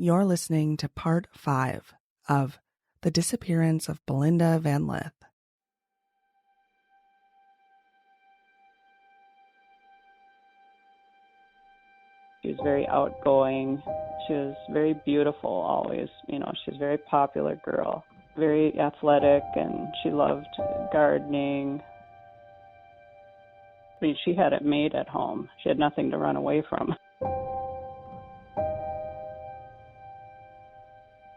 You're listening to Part 5 of The Disappearance of Belinda Van Lith. She was very outgoing. She was very beautiful always. She was a very popular girl, very athletic, and she loved gardening. She had it made at home. She had nothing to run away from.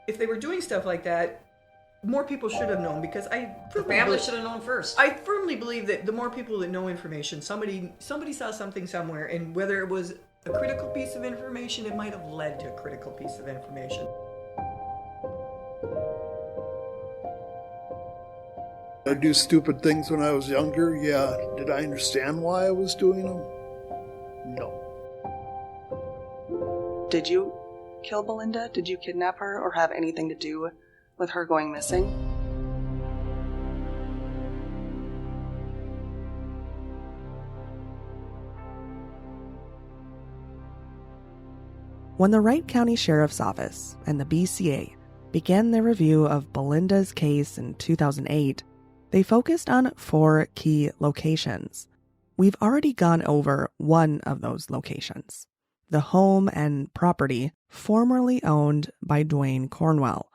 If they were doing stuff like that, more people should have known, because The family should have known first. I firmly believe that the more people that know information, somebody saw something somewhere, and whether it was a critical piece of information, it might have led to a critical piece of information. I do stupid things when I was younger, yeah. Did I understand why I was doing them? No. Did you kill Belinda? Did you kidnap her or have anything to do with her going missing? When the Wright County Sheriff's Office and the BCA began their review of Belinda's case in 2008, they focused on 4 key locations. We've already gone over one of those locations, the home and property formerly owned by Dwayne Cornwell.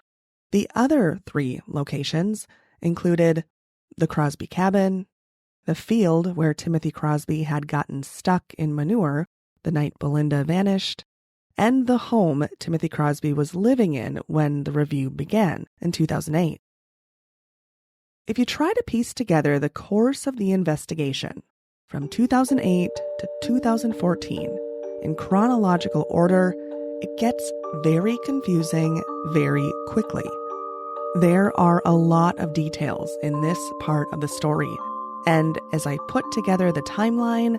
The other 3 locations included the Crosby cabin, the field where Timothy Crosby had gotten stuck in manure the night Belinda vanished, and the home Timothy Crosby was living in when the review began in 2008. If you try to piece together the course of the investigation from 2008 to 2014 in chronological order, it gets very confusing very quickly. There are a lot of details in this part of the story, and as I put together the timeline,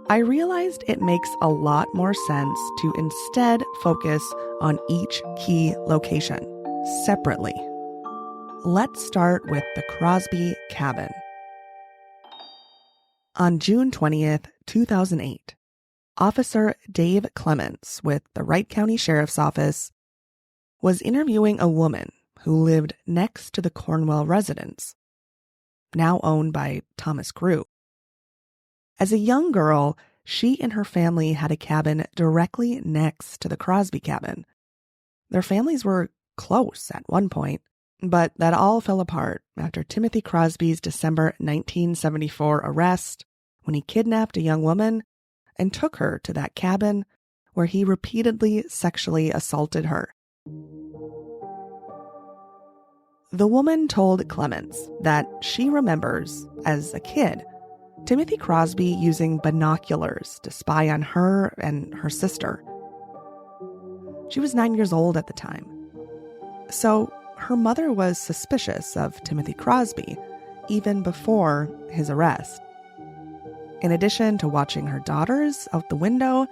I realized it makes a lot more sense to instead focus on each key location separately. Let's start with the Crosby cabin. On June 20th, 2008, Officer Dave Clements with the Wright County Sheriff's Office was interviewing a woman who lived next to the Cornwell residence, now owned by Thomas Grew. As a young girl, she and her family had a cabin directly next to the Crosby cabin. Their families were close at one point, but that all fell apart after Timothy Crosby's December 1974 arrest, when he kidnapped a young woman and took her to that cabin where he repeatedly sexually assaulted her. The woman told Clements that she remembers, as a kid, Timothy Crosby using binoculars to spy on her and her sister. She was 9 years old at the time. So her mother was suspicious of Timothy Crosby even before his arrest. In addition to watching her daughters out the window,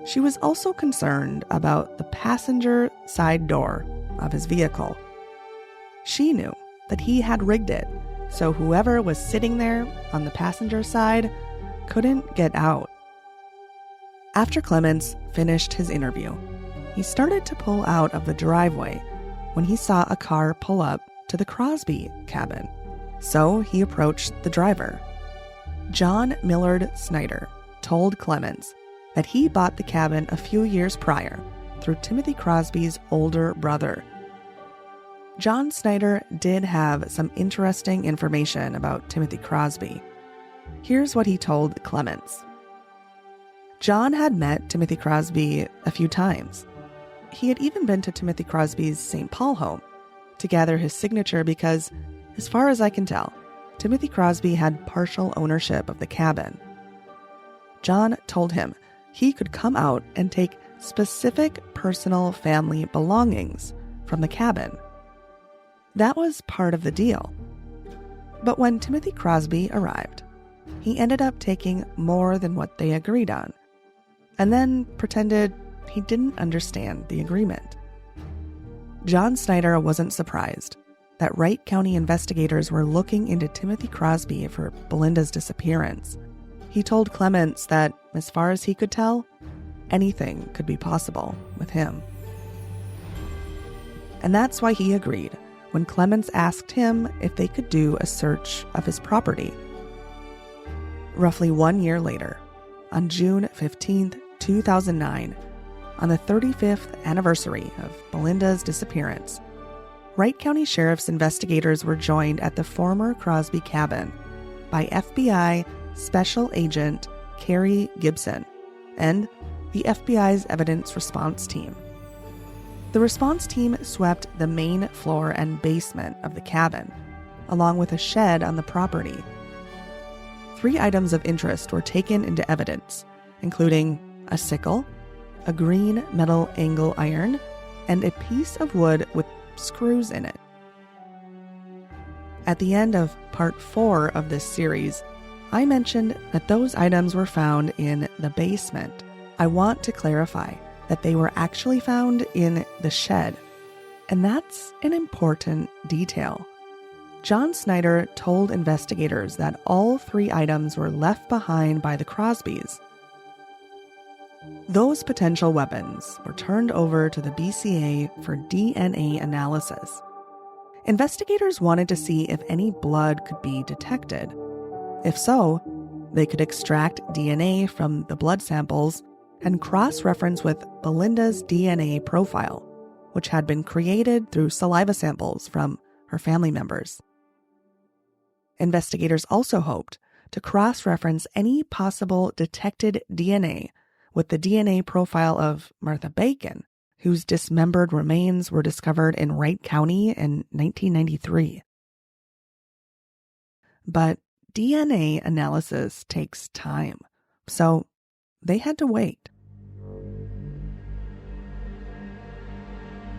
she was also concerned about the passenger side door of his vehicle. She knew that he had rigged it so whoever was sitting there on the passenger side couldn't get out. After Clements finished his interview, he started to pull out of the driveway when he saw a car pull up to the Crosby cabin. So he approached the driver. John Millard Snyder told Clements that he bought the cabin a few years prior through Timothy Crosby's older brother. John Snyder did have some interesting information about Timothy Crosby. Here's what he told Clements. John had met Timothy Crosby a few times. He had even been to Timothy Crosby's St. Paul home to gather his signature because, as far as I can tell, Timothy Crosby had partial ownership of the cabin. John told him he could come out and take specific personal family belongings from the cabin. That was part of the deal. But when Timothy Crosby arrived, he ended up taking more than what they agreed on, and then pretended he didn't understand the agreement. John Snyder wasn't surprised that Wright County investigators were looking into Timothy Crosby for Belinda's disappearance. He told Clements that, as far as he could tell, anything could be possible with him. And that's why he agreed when Clements asked him if they could do a search of his property. Roughly 1 year later, on June 15, 2009, on the 35th anniversary of Belinda's disappearance, Wright County Sheriff's investigators were joined at the former Crosby cabin by FBI Special Agent Carrie Gibson and the FBI's Evidence Response Team. The response team swept the main floor and basement of the cabin, along with a shed on the property. 3 items of interest were taken into evidence, including a sickle, a green metal angle iron, and a piece of wood with screws in it. At the end of part 4 of this series, I mentioned that those items were found in the basement. I want to clarify that they were actually found in the shed, and that's an important detail. John Snyder told investigators that all 3 items were left behind by the Crosbys. Those potential weapons were turned over to the BCA for DNA analysis. Investigators wanted to see if any blood could be detected. If so, they could extract DNA from the blood samples and cross-reference with Belinda's DNA profile, which had been created through saliva samples from her family members. Investigators also hoped to cross-reference any possible detected DNA with the DNA profile of Martha Bacon, whose dismembered remains were discovered in Wright County in 1993. But DNA analysis takes time, so they had to wait.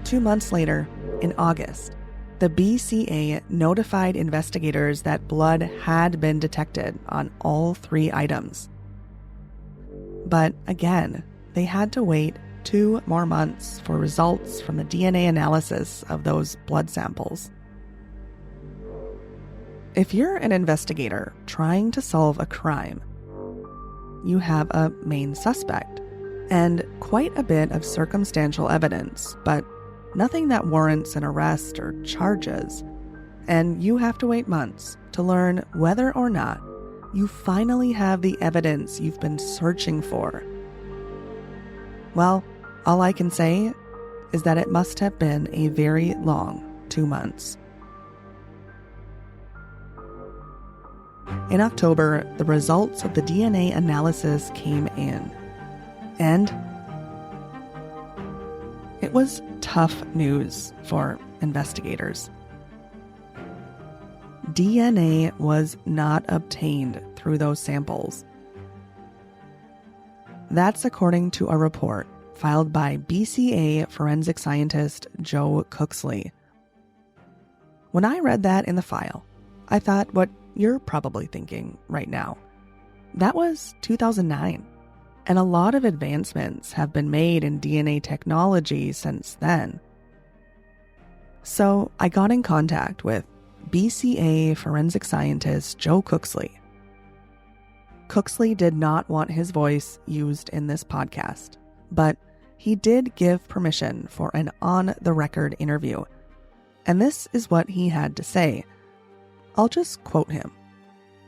2 months later, in August, the BCA notified investigators that blood had been detected on all 3 items. But again, they had to wait 2 more months for results from the DNA analysis of those blood samples. If you're an investigator trying to solve a crime, you have a main suspect and quite a bit of circumstantial evidence, but nothing that warrants an arrest or charges. And you have to wait months to learn whether or not you finally have the evidence you've been searching for. Well, all I can say is that it must have been a very long 2 months. In October, the results of the DNA analysis came in. And it was tough news for investigators. DNA was not obtained through those samples. That's according to a report filed by BCA forensic scientist Joe Cooksley. When I read that in the file, I thought what you're probably thinking right now. That was 2009, and a lot of advancements have been made in DNA technology since then. So I got in contact with BCA forensic scientist Joe Cooksley. Cooksley did not want his voice used in this podcast, but he did give permission for an on-the-record interview. And this is what he had to say. I'll just quote him.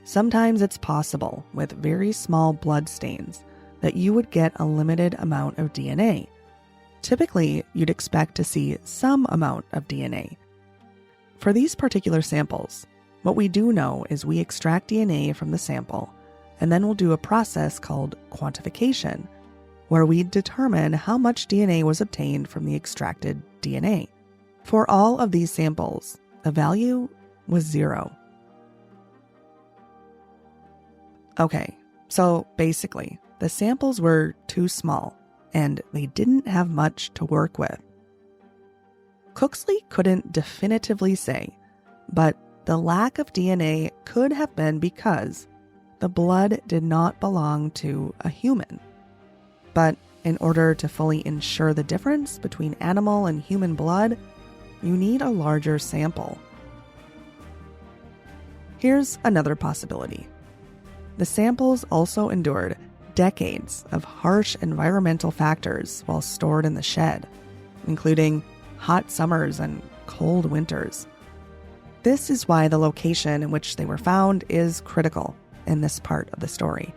"Sometimes it's possible with very small blood stains that you would get a limited amount of DNA. Typically, you'd expect to see some amount of DNA. For these particular samples, what we do know is we extract DNA from the sample, and then we'll do a process called quantification, where we determine how much DNA was obtained from the extracted DNA. For all of these samples, the value was 0. Okay, so basically, the samples were too small, and they didn't have much to work with. Cooksley couldn't definitively say, but the lack of DNA could have been because the blood did not belong to a human. But in order to fully ensure the difference between animal and human blood, you need a larger sample. Here's another possibility. The samples also endured decades of harsh environmental factors while stored in the shed, including hot summers and cold winters. This is why the location in which they were found is critical in this part of the story.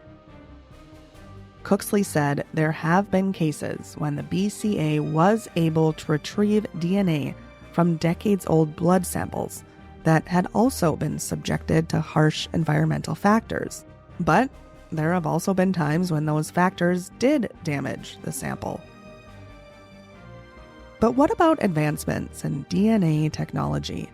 Cooksley said there have been cases when the BCA was able to retrieve DNA from decades-old blood samples that had also been subjected to harsh environmental factors. But there have also been times when those factors did damage the sample. But what about advancements in DNA technology?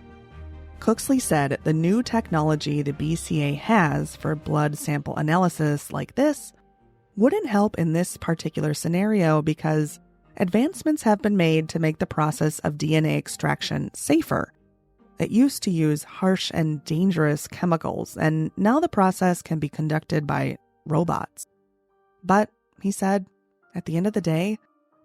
Cooksley said the new technology the BCA has for blood sample analysis like this wouldn't help in this particular scenario because advancements have been made to make the process of DNA extraction safer. It used to use harsh and dangerous chemicals, and now the process can be conducted by robots. But, he said, at the end of the day,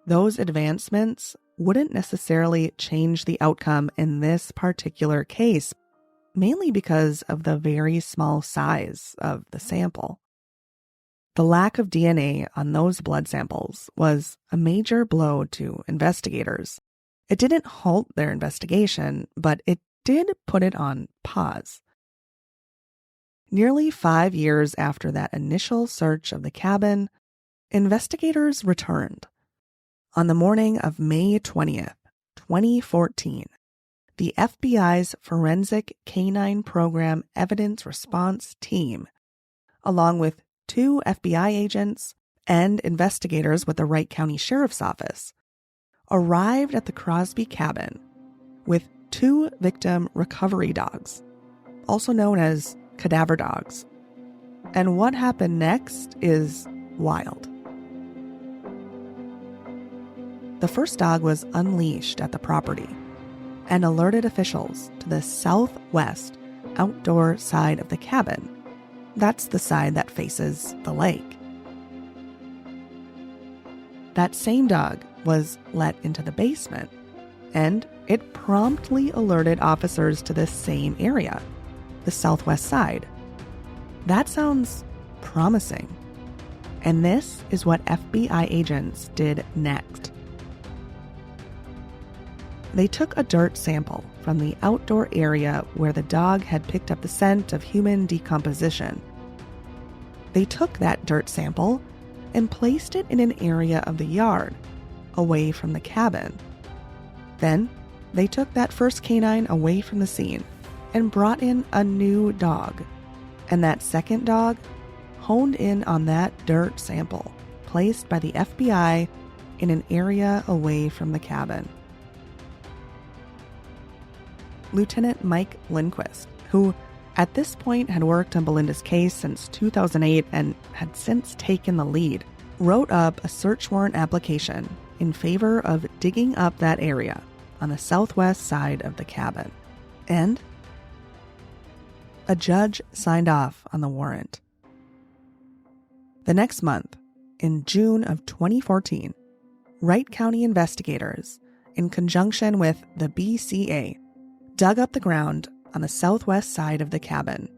those advancements wouldn't necessarily change the outcome in this particular case, mainly because of the very small size of the sample. The lack of DNA on those blood samples was a major blow to investigators. It didn't halt their investigation, but it did put it on pause. Nearly 5 years after that initial search of the cabin, investigators returned. On the morning of May 20th, 2014, the FBI's Forensic Canine Program Evidence Response Team, along with 2 FBI agents and investigators with the Wright County Sheriff's Office, arrived at the Crosby cabin with 2 victim recovery dogs, also known as cadaver dogs. And what happened next is wild. The first dog was unleashed at the property and alerted officials to the southwest outdoor side of the cabin. That's the side that faces the lake. That same dog was let into the basement, and it promptly alerted officers to the same area, the southwest side. That sounds promising. And this is what FBI agents did next. They took a dirt sample from the outdoor area where the dog had picked up the scent of human decomposition. They took that dirt sample and placed it in an area of the yard, away from the cabin. Then, they took that first canine away from the scene and brought in a new dog. And that second dog honed in on that dirt sample placed by the FBI in an area away from the cabin. Lieutenant Mike Lindquist, who at this point had worked on Belinda's case since 2008 and had since taken the lead, wrote up a search warrant application in favor of digging up that area on the southwest side of the cabin. And a judge signed off on the warrant. The next month, in June of 2014, Wright County investigators, in conjunction with the BCA, dug up the ground on the southwest side of the cabin,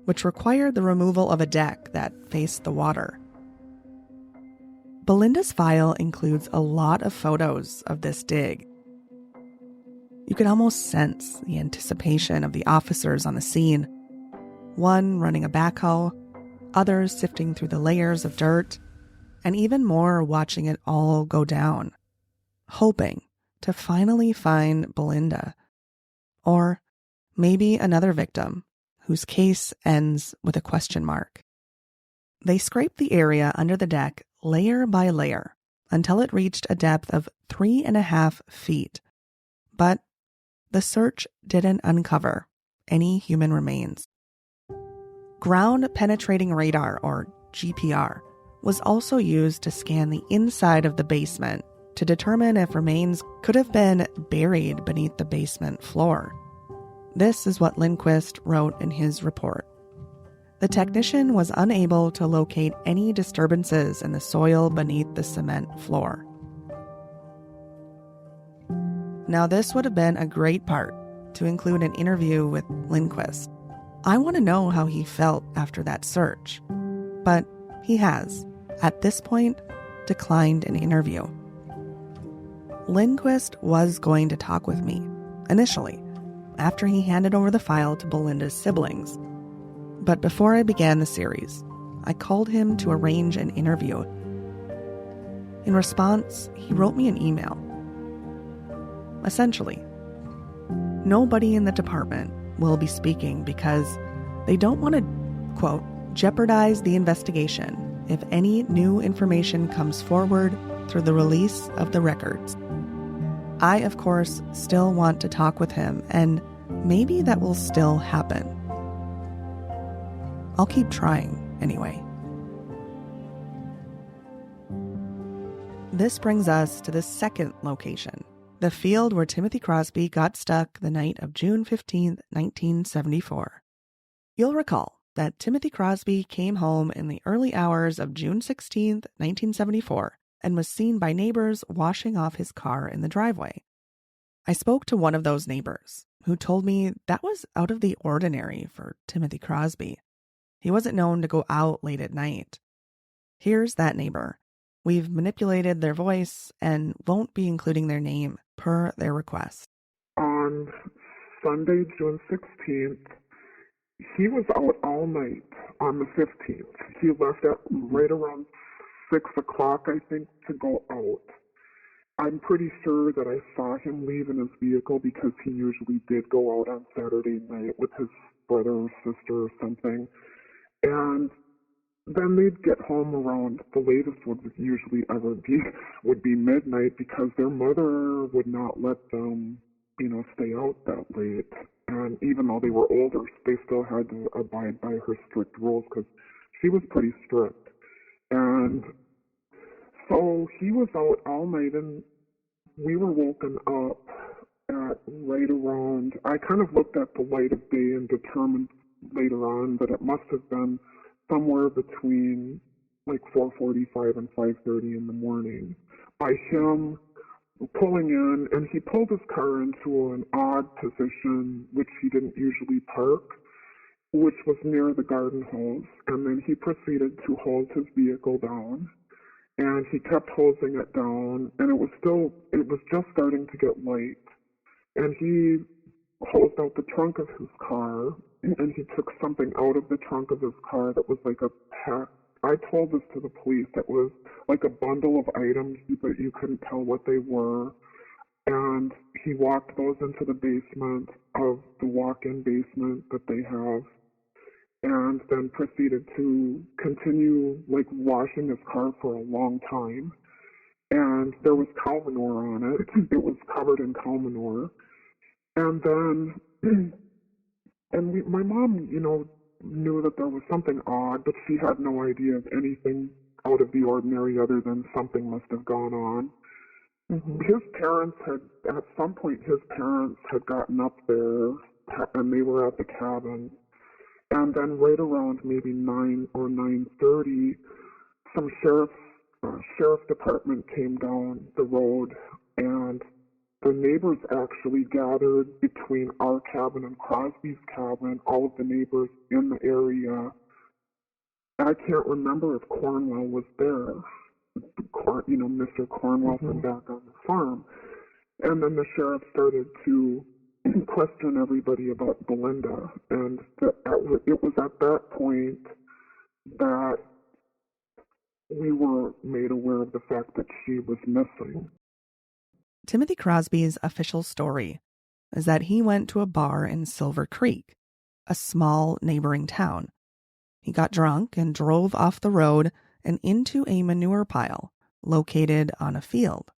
which required the removal of a deck that faced the water. Belinda's file includes a lot of photos of this dig. You could almost sense the anticipation of the officers on the scene, one running a backhoe, others sifting through the layers of dirt, and even more watching it all go down, hoping to finally find Belinda. Or maybe another victim whose case ends with a question mark. They scraped the area under the deck layer by layer until it reached a depth of 3.5 feet. But the search didn't uncover any human remains. Ground penetrating radar, or GPR, was also used to scan the inside of the basement to determine if remains could have been buried beneath the basement floor. This is what Lindquist wrote in his report. The technician was unable to locate any disturbances in the soil beneath the cement floor. Now, this would have been a great part to include an interview with Lindquist. I want to know how he felt after that search. But he has, at this point, declined an interview. Lindquist was going to talk with me, initially, after he handed over the file to Belinda's siblings. But before I began the series, I called him to arrange an interview. In response, he wrote me an email. Essentially, nobody in the department will be speaking because they don't want to, quote, jeopardize the investigation if any new information comes forward through the release of the records. I, of course, still want to talk with him, and maybe that will still happen. I'll keep trying, anyway. This brings us to the second location, the field where Timothy Crosby got stuck the night of June 15, 1974. You'll recall that Timothy Crosby came home in the early hours of June 16, 1974, and was seen by neighbors washing off his car in the driveway. I spoke to one of those neighbors, who told me that was out of the ordinary for Timothy Crosby. He wasn't known to go out late at night. Here's that neighbor. We've manipulated their voice and won't be including their name per their request. On Sunday, June 16th, he was out all night on the 15th. He left at right around 6 o'clock, I think, to go out. I'm pretty sure that I saw him leave in his vehicle because he usually did go out on Saturday night with his brother or sister or something. And then they'd get home around, the latest would usually ever would be midnight, because their mother would not let them, stay out that late. And even though they were older, they still had to abide by her strict rules because she was pretty strict. And so he was out all night, and we were woken up at right around, I kind of looked at the light of day and determined later on that it must have been somewhere between like 4:45 and 5:30 in the morning by him pulling in, and he pulled his car into an odd position which he didn't usually park, which was near the garden hose, and then he proceeded to hose his vehicle down, and he kept hosing it down, and it was just starting to get light, and he hosed out the trunk of his car, and he took something out of the trunk of his car that was like a pack. I told this to the police. It was like a bundle of items, but you couldn't tell what they were. And he walked those into the basement of the walk-in basement that they have, and then proceeded to continue like washing his car for a long time. And there was cow manure on it. It was covered in cow manure. And then, my mom, knew that there was something odd, but she had no idea of anything out of the ordinary other than something must have gone on. Mm-hmm. At some point, his parents had gotten up there, and they were at the cabin. And then right around maybe 9 or 9:30, some sheriff department came down the road, and the neighbors actually gathered between our cabin and Crosby's cabin, all of the neighbors in the area. I can't remember if Cornwell was there, Mr. Cornwell from back on the farm. And then the sheriff started to question everybody about Belinda. And it was at that point that we were made aware of the fact that she was missing. Timothy Crosby's official story is that he went to a bar in Silver Creek, a small neighboring town. He got drunk and drove off the road and into a manure pile located on a field.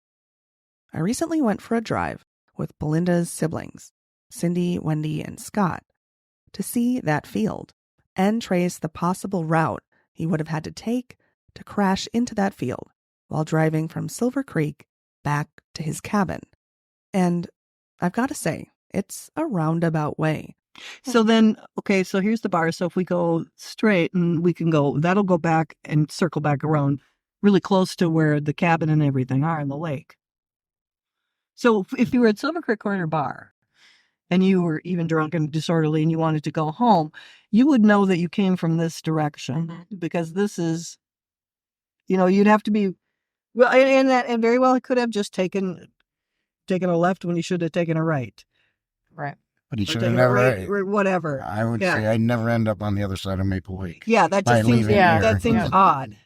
I recently went for a drive with Belinda's siblings, Cindy, Wendy, and Scott, to see that field and trace the possible route he would have had to take to crash into that field while driving from Silver Creek back to his cabin. And I've got to say, it's a roundabout way. So then, okay, so here's the bar. So if we go straight, and that'll go back and circle back around really close to where the cabin and everything are in the lake. So if you were at Silver Creek Corner Bar and you were even drunk and disorderly and you wanted to go home, you would know that you came from this direction, because this is, you'd have to be, well, and very well it could have just taken taken a left when he should have taken a right. Right. But he Or should have taken a never. right, or whatever. I would Yeah. say I'd never end up on the other side of Maple Lake. Yeah, that by just seems, leaving yeah, here. that seems Yeah. odd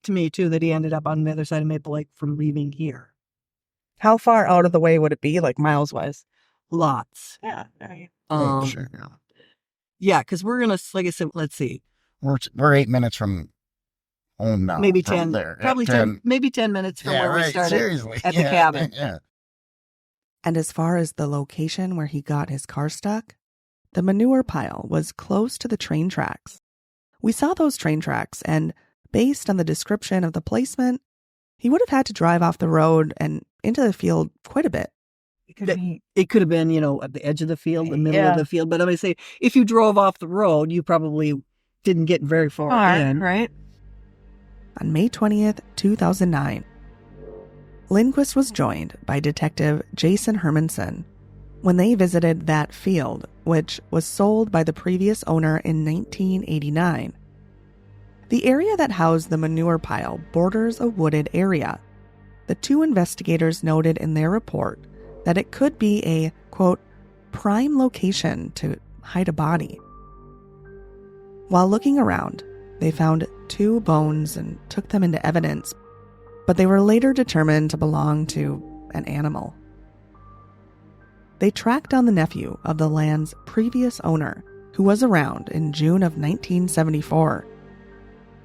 to me, too, that he ended up on the other side of Maple Lake from leaving here. How far out of the way would it be, like miles-wise? Lots. Yeah, right. Oh, sure. Yeah, because we're going to, like I said, let's see, We're 8 minutes from home now. maybe from 10, there. probably 10, maybe 10 minutes from Yeah, where we right. started Seriously. at the cabin. Yeah. And as far as the location where he got his car stuck, the manure pile was close to the train tracks. We saw those train tracks, and based on the description of the placement, he would have had to drive off the road and into the field quite a bit. It could have been, at the edge of the field, the middle Yeah. of the field. But I'm going to say, if you drove off the road, you probably didn't get very far in. Right. On May 20th, 2009, Lindquist was joined by Detective Jason Hermanson when they visited that field, which was sold by the previous owner in 1989. The area that housed the manure pile borders a wooded area. The two investigators noted in their report that it could be a, quote, prime location to hide a body. While looking around, they found 2 bones and took them into evidence, but they were later determined to belong to an animal. They tracked down the nephew of the land's previous owner, who was around in June of 1974.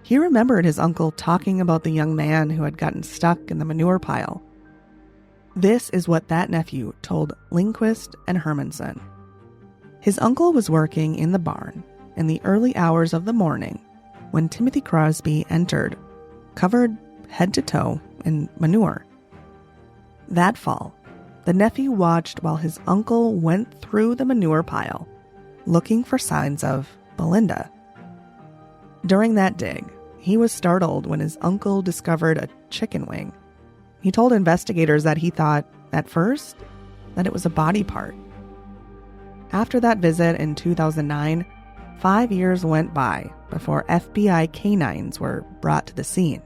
He remembered his uncle talking about the young man who had gotten stuck in the manure pile. This is what that nephew told Lindquist and Hermanson. His uncle was working in the barn in the early hours of the morning when Timothy Crosby entered, covered head to toe in manure. That fall, the nephew watched while his uncle went through the manure pile, looking for signs of Belinda. During that dig, he was startled when his uncle discovered a chicken wing. He told investigators that he thought, at first, that it was a body part. After that visit in 2009, 5 years went by before FBI canines were brought to the scene.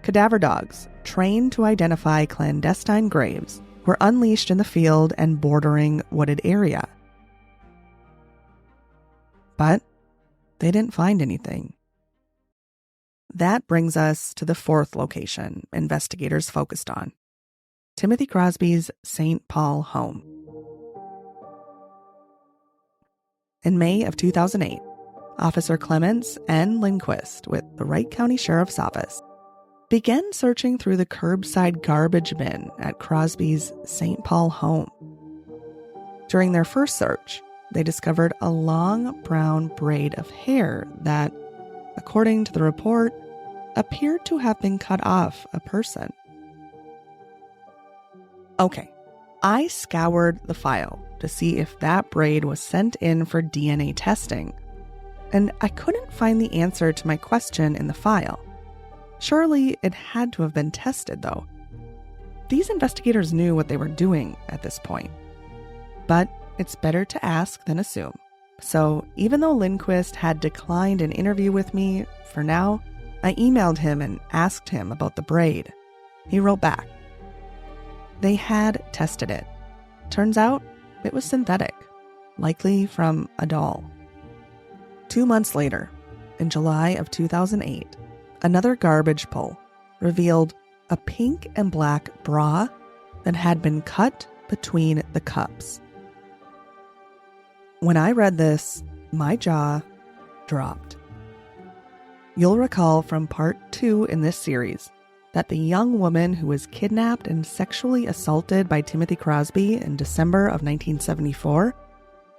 Cadaver dogs, trained to identify clandestine graves, were unleashed in the field and bordering wooded area. But they didn't find anything. That brings us to the 4th location investigators focused on, Timothy Crosby's St. Paul home. In May of 2008, Officer Clements and Lindquist with the Wright County Sheriff's Office began searching through the curbside garbage bin at Crosby's St. Paul home. During their first search, they discovered a long brown braid of hair that, according to the report, appeared to have been cut off a person. Okay, I scoured the file to see if that braid was sent in for DNA testing, and I couldn't find the answer to my question in the file. Surely it had to have been tested, though. These investigators knew what they were doing at this point. But it's better to ask than assume. So even though Lindquist had declined an interview with me, for now, I emailed him and asked him about the braid. He wrote back. They had tested it. Turns out it was synthetic, likely from a doll. 2 months later, in July of 2008, another garbage pull revealed a pink and black bra that had been cut between the cups. When I read this, my jaw dropped. You'll recall from part 2 in this series that the young woman who was kidnapped and sexually assaulted by Timothy Crosby in December of 1974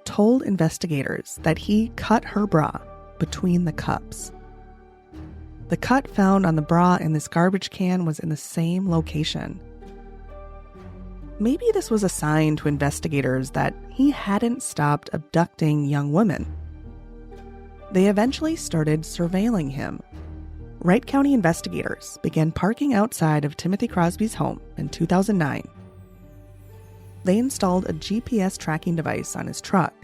told investigators that he cut her bra between the cups. The cut found on the bra in this garbage can was in the same location. Maybe this was a sign to investigators that he hadn't stopped abducting young women. They eventually started surveilling him. Wright County investigators began parking outside of Timothy Crosby's home in 2009. They installed a GPS tracking device on his truck.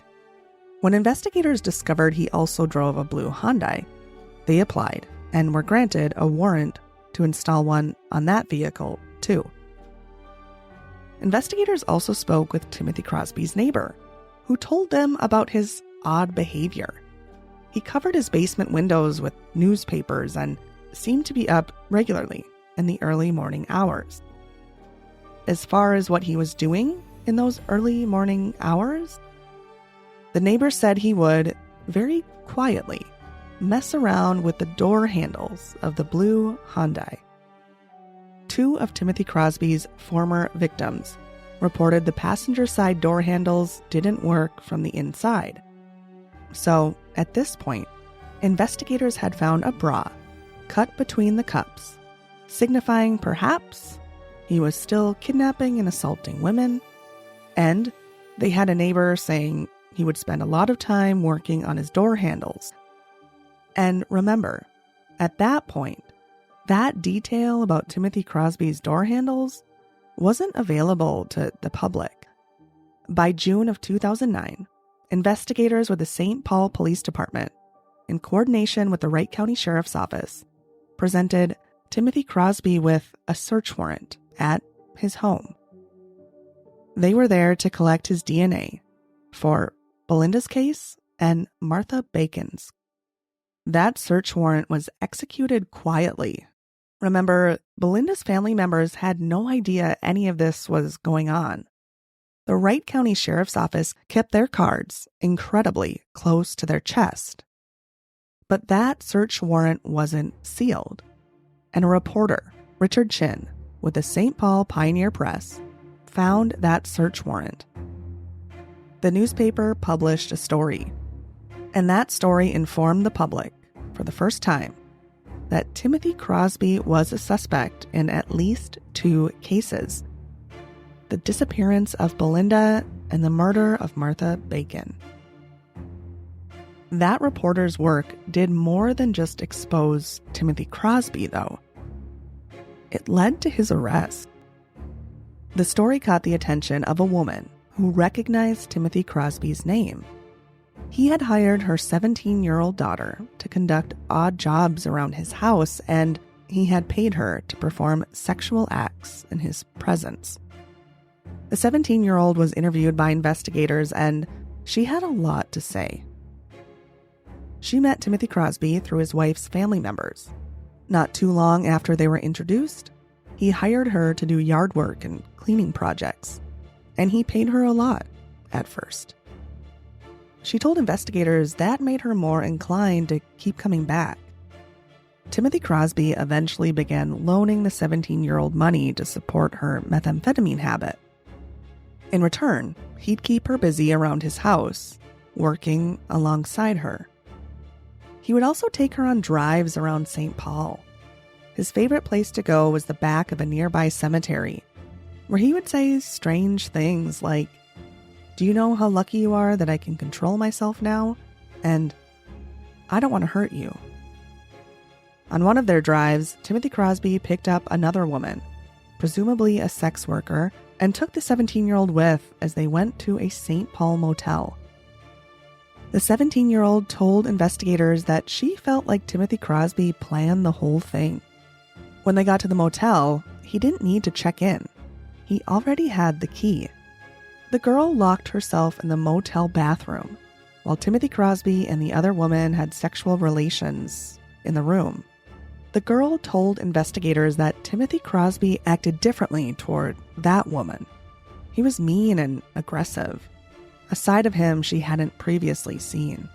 When investigators discovered he also drove a blue Hyundai, they applied and were granted a warrant to install one on that vehicle, too. investigators also spoke with Timothy Crosby's neighbor, who told them about his odd behavior. He covered his basement windows with newspapers and seemed to be up regularly in the early morning hours. As far as what he was doing in those early morning hours, the neighbor said he would, very quietly, mess around with the door handles of the blue Hyundai. Two of Timothy Crosby's former victims reported the passenger side door handles didn't work from the inside. So, at this point, investigators had found a bra cut between the cups, signifying perhaps he was still kidnapping and assaulting women, and they had a neighbor saying he would spend a lot of time working on his door handles. And remember, at that point, that detail about Timothy Crosby's door handles wasn't available to the public. By June of 2009, investigators with the St. Paul Police Department, in coordination with the Wright County Sheriff's Office, presented Timothy Crosby with a search warrant at his home. They were there to collect his DNA for Belinda's case and Martha Bacon's. That search warrant was executed quietly. Remember, Belinda's family members had no idea any of this was going on. The Wright County Sheriff's Office kept their cards incredibly close to their chest. But that search warrant wasn't sealed, and a reporter, Richard Chin, with the St. Paul Pioneer Press, found that search warrant. The newspaper published a story, and that story informed the public, for the first time, that Timothy Crosby was a suspect in at least 2 cases: the disappearance of Belinda and the murder of Martha Bacon. That reporter's work did more than just expose Timothy Crosby, though. It led to his arrest. The story caught the attention of a woman who recognized Timothy Crosby's name. He had hired her 17-year-old daughter to conduct odd jobs around his house, and he had paid her to perform sexual acts in his presence. The 17-year-old was interviewed by investigators, and she had a lot to say. She met Timothy Crosby through his wife's family members. Not too long after they were introduced, he hired her to do yard work and cleaning projects, and he paid her a lot at first. She told investigators that made her more inclined to keep coming back. Timothy Crosby eventually began loaning the 17-year-old money to support her methamphetamine habit. In return, he'd keep her busy around his house, working alongside her. He would also take her on drives around St. Paul. His favorite place to go was the back of a nearby cemetery, where he would say strange things like, "Do you know how lucky you are that I can control myself now?" And, "I don't want to hurt you." On one of their drives, Timothy Crosby picked up another woman, presumably a sex worker, and took the 17-year-old with as they went to a St. Paul motel. The 17-year-old told investigators that she felt like Timothy Crosby planned the whole thing. When they got to the motel, he didn't need to check in. He already had the key. The girl locked herself in the motel bathroom, while Timothy Crosby and the other woman had sexual relations in the room. The girl told investigators that Timothy Crosby acted differently toward that woman. He was mean and aggressive, a side of him she hadn't previously seen.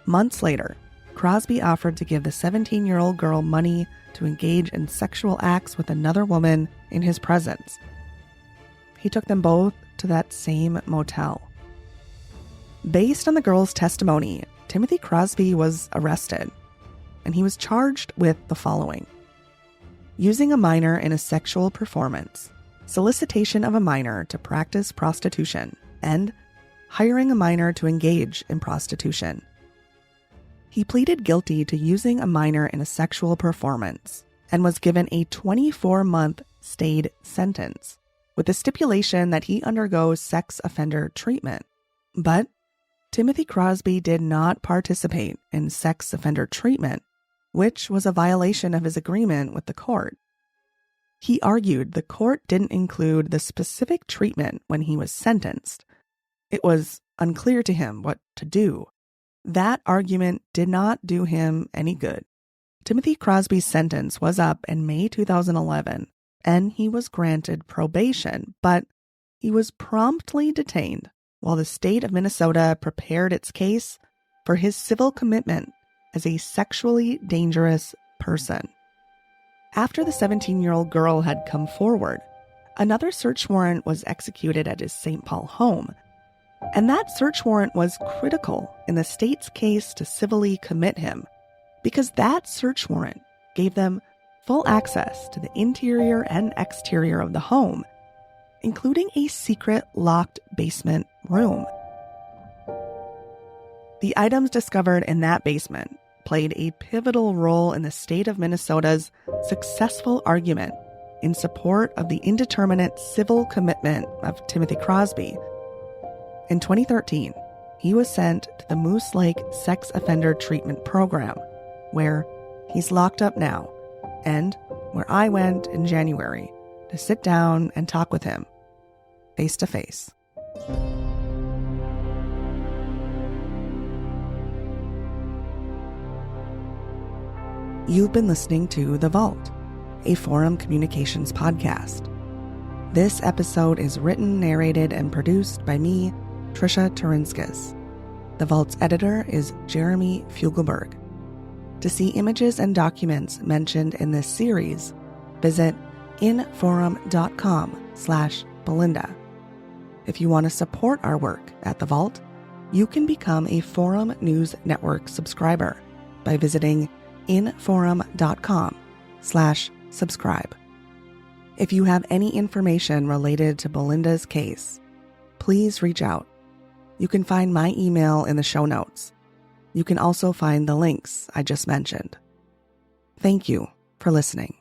Months later, Crosby offered to give the 17-year-old girl money to engage in sexual acts with another woman in his presence. He took them both to that same motel. Based on the girl's testimony, Timothy Crosby was arrested, and he was charged with the following: using a minor in a sexual performance, solicitation of a minor to practice prostitution, and hiring a minor to engage in prostitution. He pleaded guilty to using a minor in a sexual performance and was given a 24-month stayed sentence, with the stipulation that he undergo sex offender treatment. But Timothy Crosby did not participate in sex offender treatment, which was a violation of his agreement with the court. He argued the court didn't include the specific treatment when he was sentenced. It was unclear to him what to do. That argument did not do him any good. Timothy Crosby's sentence was up in May 2011, and he was granted probation, but he was promptly detained while the state of Minnesota prepared its case for his civil commitment as a sexually dangerous person. After the 17-year-old girl had come forward, another search warrant was executed at his St. Paul home, and that search warrant was critical in the state's case to civilly commit him, because that search warrant gave them full access to the interior and exterior of the home, including a secret locked basement room. The items discovered in that basement played a pivotal role in the state of Minnesota's successful argument in support of the indeterminate civil commitment of Timothy Crosby. In 2013, he was sent to the Moose Lake Sex Offender Treatment Program, where he's locked up now, and where I went in January to sit down and talk with him, face to face. You've been listening to The Vault, a Forum Communications podcast. This episode is written, narrated, and produced by me, Trisha Turinskis. The Vault's editor is Jeremy Fugelberg. To see images and documents mentioned in this series, visit inforum.com/Belinda. If you want to support our work at The Vault, you can become a Forum News Network subscriber by visiting inforum.com/subscribe. If you have any information related to Belinda's case, please reach out. You can find my email in the show notes. You can also find the links I just mentioned. Thank you for listening.